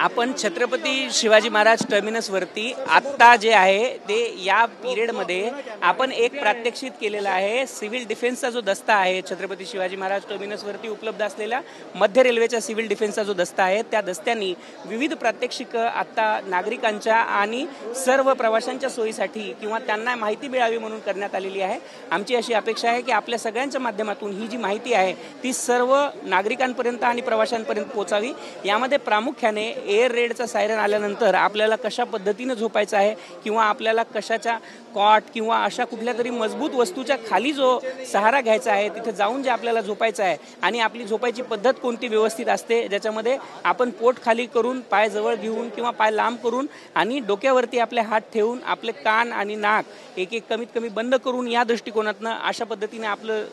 आपण छत्रपती शिवाजी महाराज टर्मिनसवरती आत्ता जे आहे ते या पिरियडमध्ये आपण एक प्रात्यक्षिक केलेला आहे। सिव्हिल डिफेन्सचा जो दस्ता आहे छत्रपती शिवाजी महाराज टर्मिनसवरती उपलब्ध असलेला मध्य रेल्वेचा सिव्हिल डिफेन्सचा जो दस्ता आहे त्या दस्त्यांनी विविध प्रात्यक्षिक आत्ता नागरिकांच्या आणि सर्व प्रवाशांच्या सोयीसाठी किंवा त्यांना माहिती मिळावी म्हणून करण्यात आलेली आहे। आमची अशी अपेक्षा आहे की आपल्या सगळ्यांच्या माध्यमातून ही जी माहिती आहे ती सर्व नागरिकांपर्यंत आणि प्रवाशांपर्यंत पोहोचावी। यामध्ये प्रामुख्याने एअर रेडचा सायरन आल्यानंतर आपल्याला कशा पद्धतीने झोपायचं आहे किंवा आपल्याला कशाच्या कॉट किंवा अशा कुठल्या तरी मजबूत वस्तूच्या खाली जो सहारा घ्यायचा आहे तिथे जाऊन जे आपल्याला झोपायचं आहे आणि आपली झोपायची पद्धत कोणती व्यवस्थित असते ज्याच्यामध्ये आपण पोट खाली करून पाय जवळ घेऊन किंवा पाय लांब करून आणि डोक्यावरती आपले हात ठेवून आपले कान आणि नाक एक एक कमीत कमी बंद करून या दृष्टिकोनातून अशा पद्धतीने आपलं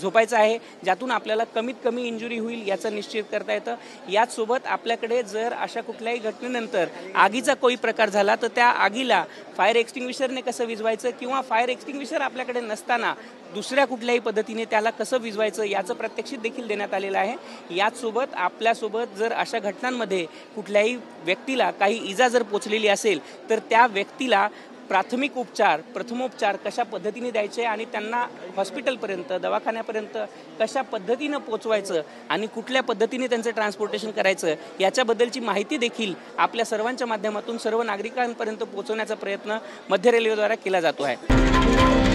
झोपायचं आहे ज्यातून आपल्याला कमीत कमी इंजुरी होईल याचं निश्चित करता येतं। याच सोबत आपल्याकडे जर अशा कुठल्याही घटनेनंतर आगीचा कोई प्रकार झाला तर त्या आगीला फायर एक्सटिंग्विशरने कसं विझवायचं किंवा फायर एक्सटिंग्विशर आपल्याकडे नसताना दुसऱ्या कुठल्याही पद्धतीने त्याला कसं विझवायचं याचं प्रात्यक्षिक देखील देण्यात आलेलं आहे। याच सोबत आपल्यासोबत जर अशा घटनांमध्ये कुठल्याही व्यक्तीला काही इजा जर पोचलेली असेल तर त्या व्यक्तीला प्राथमिक उपचार प्रथमोपचार कशा पद्धतीने द्यायचे आणि त्यांना हॉस्पिटलपर्यंत दवाखान्यापर्यंत कशा पद्धतीने पोहोचवायचं आणि कुठल्या पद्धतीने त्यांचं ट्रान्सपोर्टेशन करायचं याच्याबद्दलची माहिती देखील आपल्या सर्वांच्या माध्यमातून सर्व नागरिकांपर्यंत पोहोचवण्याचा प्रयत्न मध्य रेल्वेद्वारा केला जातो आहे।